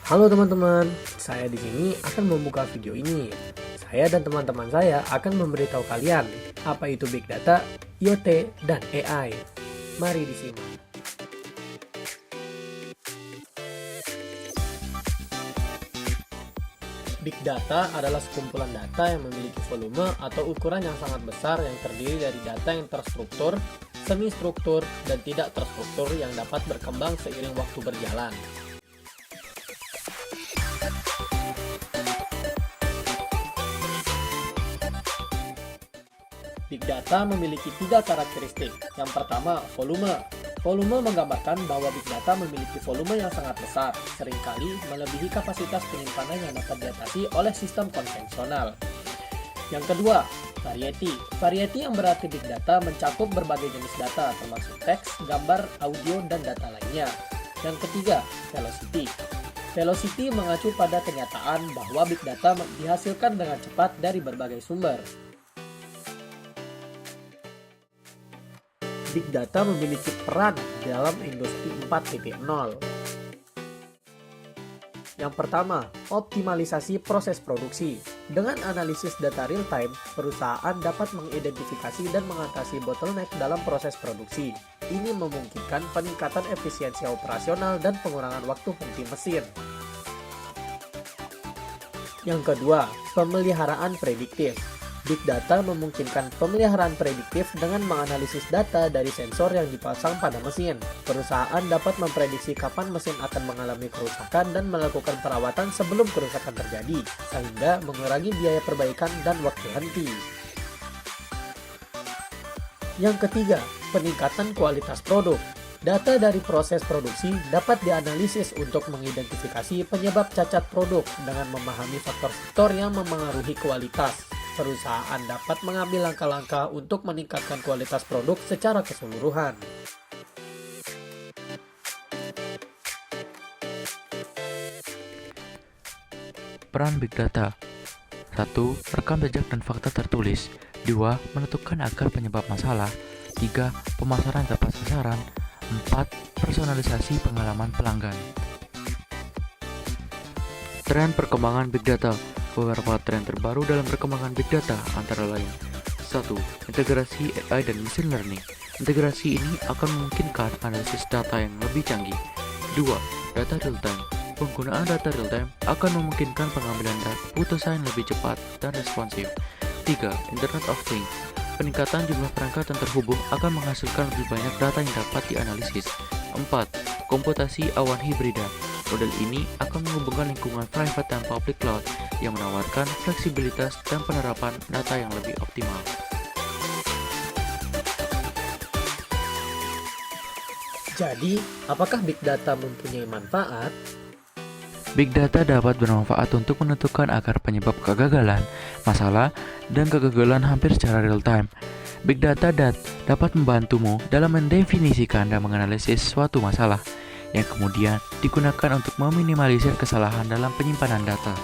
Halo teman-teman, saya di sini akan membuka video ini. Saya dan teman-teman saya akan memberitahu kalian apa itu Big Data, IoT, dan AI. Mari disimak. Big Data adalah sekumpulan data yang memiliki volume atau ukuran yang sangat besar yang terdiri dari data yang terstruktur, semi-struktur, dan tidak terstruktur yang dapat berkembang seiring waktu berjalan. Big Data memiliki 3 karakteristik. Yang pertama, volume. Volume menggambarkan bahwa Big Data memiliki volume yang sangat besar, seringkali melebihi kapasitas penyimpanan yang dapat diatasi oleh sistem konvensional. Yang kedua, variety. Variety yang berarti Big Data mencakup berbagai jenis data, termasuk teks, gambar, audio, dan data lainnya. Yang ketiga, velocity. Velocity mengacu pada kenyataan bahwa Big Data dihasilkan dengan cepat dari berbagai sumber. Big Data memiliki peran dalam industri 4.0. Yang pertama, optimalisasi proses produksi. Dengan analisis data real-time, perusahaan dapat mengidentifikasi dan mengatasi bottleneck dalam proses produksi. Ini memungkinkan peningkatan efisiensi operasional dan pengurangan waktu henti mesin. Yang kedua, pemeliharaan prediktif. Big Data memungkinkan pemeliharaan prediktif dengan menganalisis data dari sensor yang dipasang pada mesin. Perusahaan dapat memprediksi kapan mesin akan mengalami kerusakan dan melakukan perawatan sebelum kerusakan terjadi, sehingga mengurangi biaya perbaikan dan waktu henti. Yang ketiga, peningkatan kualitas produk. Data dari proses produksi dapat dianalisis untuk mengidentifikasi penyebab cacat produk dengan memahami faktor-faktor yang memengaruhi kualitas. Perusahaan dapat mengambil langkah-langkah untuk meningkatkan kualitas produk secara keseluruhan. Peran Big Data. 1. Rekam jejak dan fakta tertulis. 2. Menentukan akar penyebab masalah. 3. Pemasaran tepat sasaran. 4. Personalisasi pengalaman pelanggan. Tren perkembangan Big Data. Beberapa tren terbaru dalam perkembangan Big Data antara lain 1. Integrasi AI dan Machine Learning. Integrasi ini akan memungkinkan analisis data yang lebih canggih. 2. Data real-time. Penggunaan data real-time akan memungkinkan pengambilan keputusan yang lebih cepat dan responsif. 3. Internet of Things. Peningkatan jumlah perangkat yang terhubung akan menghasilkan lebih banyak data yang dapat dianalisis. 4. Komputasi awan hibrida. Model ini akan menghubungkan lingkungan private dan public cloud yang menawarkan fleksibilitas dan penerapan data yang lebih optimal. Jadi, apakah Big Data mempunyai manfaat? Big Data dapat bermanfaat untuk menentukan akar penyebab kegagalan, masalah, dan kegagalan hampir secara real-time. Big Data dapat membantumu dalam mendefinisikan dan menganalisis suatu masalah, yang kemudian digunakan untuk meminimalisir kesalahan dalam penyimpanan data.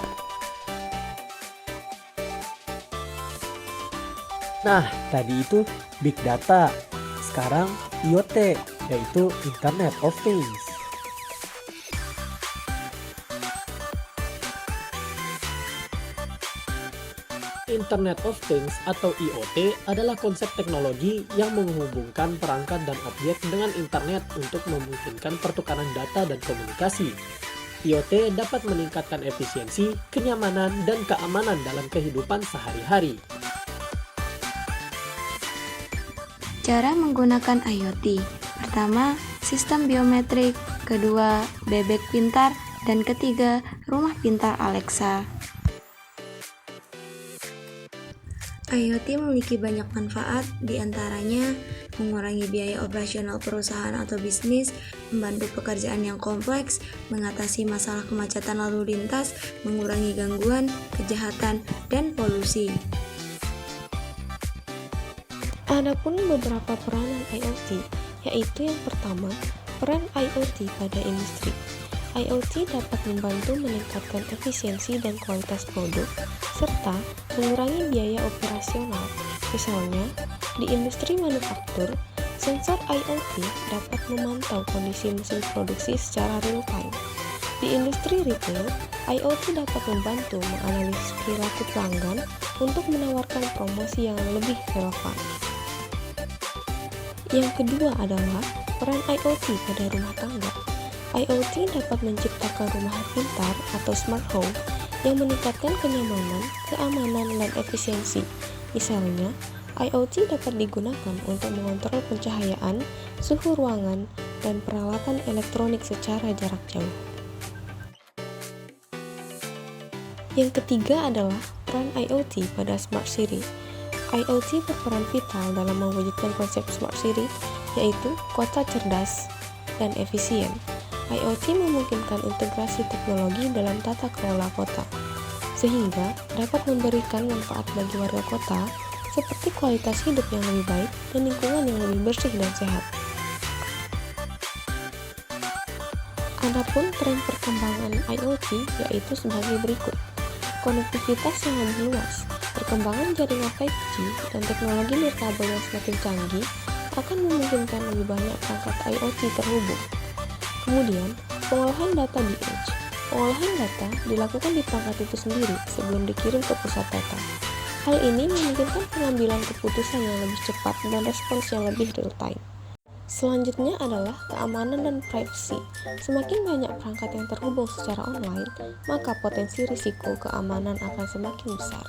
Nah, tadi itu Big Data. Sekarang IoT, yaitu Internet of Things. Internet of Things atau IoT adalah konsep teknologi yang menghubungkan perangkat dan objek dengan internet untuk memungkinkan pertukaran data dan komunikasi. IoT dapat meningkatkan efisiensi, kenyamanan, dan keamanan dalam kehidupan sehari-hari. Cara menggunakan IoT. Pertama, sistem biometrik. Kedua, bebek pintar. Dan ketiga, rumah pintar Alexa. IoT memiliki banyak manfaat, diantaranya mengurangi biaya operasional perusahaan atau bisnis, membantu pekerjaan yang kompleks, mengatasi masalah kemacetan lalu lintas, mengurangi gangguan, kejahatan, dan polusi. Adapun beberapa peranan IoT, yaitu yang pertama, peran IoT pada industri. IoT dapat membantu meningkatkan efisiensi dan kualitas produk, serta mengurangi biaya operasional. Misalnya, di industri manufaktur, sensor IoT dapat memantau kondisi mesin produksi secara real-time. Di industri retail, IoT dapat membantu menganalisis perilaku pelanggan untuk menawarkan promosi yang lebih relevan. Yang kedua adalah peran IoT pada rumah tangga. IoT dapat menciptakan rumah pintar atau smart home yang meningkatkan kenyamanan, keamanan, dan efisiensi. Misalnya, IoT dapat digunakan untuk mengontrol pencahayaan, suhu ruangan, dan peralatan elektronik secara jarak jauh. Yang ketiga adalah peran IoT pada Smart City. IoT berperan vital dalam mewujudkan konsep Smart City, yaitu kota cerdas dan efisien. IoT memungkinkan integrasi teknologi dalam tata kelola kota, sehingga dapat memberikan manfaat bagi warga kota seperti kualitas hidup yang lebih baik dan lingkungan yang lebih bersih dan sehat. Adapun tren perkembangan IoT yaitu sebagai berikut. Konektivitas yang lebih luas, perkembangan jaringan 5G dan teknologi nirkabel yang semakin canggih akan memungkinkan lebih banyak perangkat IoT terhubung. Kemudian, pengolahan data di edge. Pengolahan data dilakukan di perangkat itu sendiri sebelum dikirim ke pusat data. Hal ini memungkinkan pengambilan keputusan yang lebih cepat dan respons yang lebih real time. Selanjutnya adalah keamanan dan privacy. Semakin banyak perangkat yang terhubung secara online, maka potensi risiko keamanan akan semakin besar.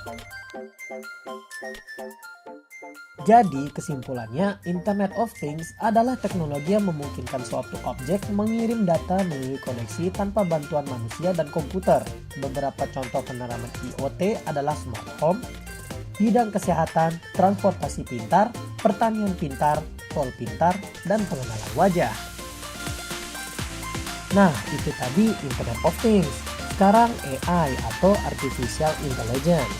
Jadi, kesimpulannya, Internet of Things adalah teknologi yang memungkinkan suatu objek mengirim data melalui koneksi tanpa bantuan manusia dan komputer. Beberapa contoh penerapan IoT adalah smart home, bidang kesehatan, transportasi pintar, pertanian pintar, tol pintar, dan pengenalan wajah. Nah, itu tadi Internet of Things. Sekarang AI atau Artificial Intelligence.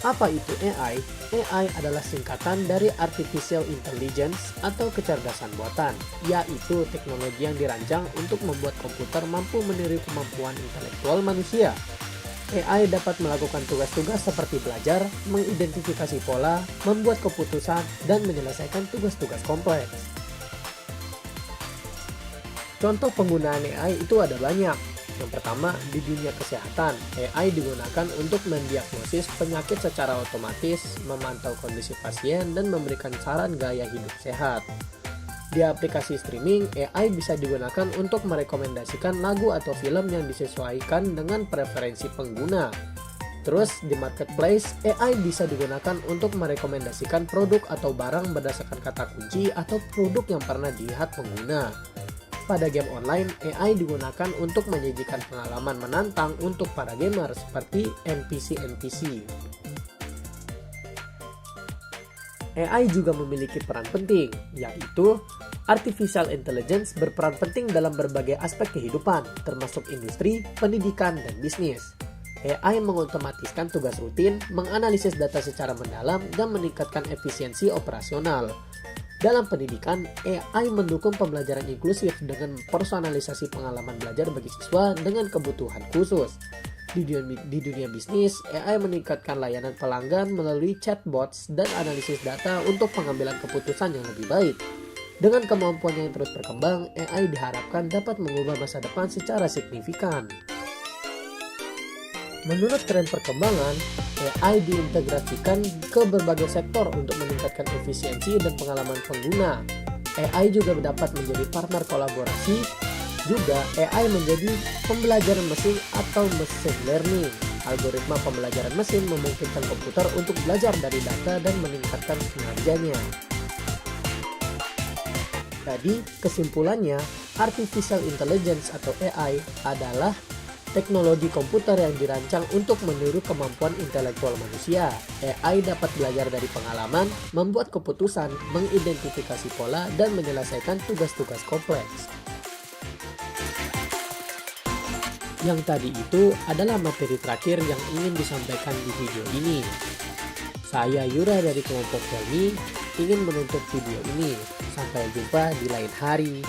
Apa itu AI? AI adalah singkatan dari Artificial Intelligence atau kecerdasan buatan, yaitu teknologi yang dirancang untuk membuat komputer mampu meniru kemampuan intelektual manusia. AI dapat melakukan tugas-tugas seperti belajar, mengidentifikasi pola, membuat keputusan, dan menyelesaikan tugas-tugas kompleks. Contoh penggunaan AI itu ada banyak. Yang pertama, di dunia kesehatan, AI digunakan untuk mendiagnosis penyakit secara otomatis, memantau kondisi pasien, dan memberikan saran gaya hidup sehat. Di aplikasi streaming, AI bisa digunakan untuk merekomendasikan lagu atau film yang disesuaikan dengan preferensi pengguna. Terus, di marketplace, AI bisa digunakan untuk merekomendasikan produk atau barang berdasarkan kata kunci atau produk yang pernah dilihat pengguna. Pada game online, AI digunakan untuk menyajikan pengalaman menantang untuk para gamer seperti NPC-NPC. AI juga memiliki peran penting, yaitu Artificial Intelligence berperan penting dalam berbagai aspek kehidupan, termasuk industri, pendidikan, dan bisnis. AI mengotomatiskan tugas rutin, menganalisis data secara mendalam, dan meningkatkan efisiensi operasional. Dalam pendidikan, AI mendukung pembelajaran inklusif dengan personalisasi pengalaman belajar bagi siswa dengan kebutuhan khusus. Di dunia bisnis, AI meningkatkan layanan pelanggan melalui chatbots dan analisis data untuk pengambilan keputusan yang lebih baik. Dengan kemampuannya yang terus berkembang, AI diharapkan dapat mengubah masa depan secara signifikan. Menurut tren perkembangan, AI diintegrasikan ke berbagai sektor untuk meningkatkan efisiensi dan pengalaman pengguna. AI juga dapat menjadi partner kolaborasi. Juga AI menjadi pembelajaran mesin atau machine learning. Algoritma pembelajaran mesin memungkinkan komputer untuk belajar dari data dan meningkatkan kinerjanya. Jadi, kesimpulannya, Artificial Intelligence atau AI adalah teknologi komputer yang dirancang untuk meniru kemampuan intelektual manusia. AI dapat belajar dari pengalaman, membuat keputusan, mengidentifikasi pola, dan menyelesaikan tugas-tugas kompleks. Yang tadi itu adalah materi terakhir yang ingin disampaikan di video ini. Saya Yura dari kelompok Helmi ingin menutup video ini. Sampai jumpa di lain hari.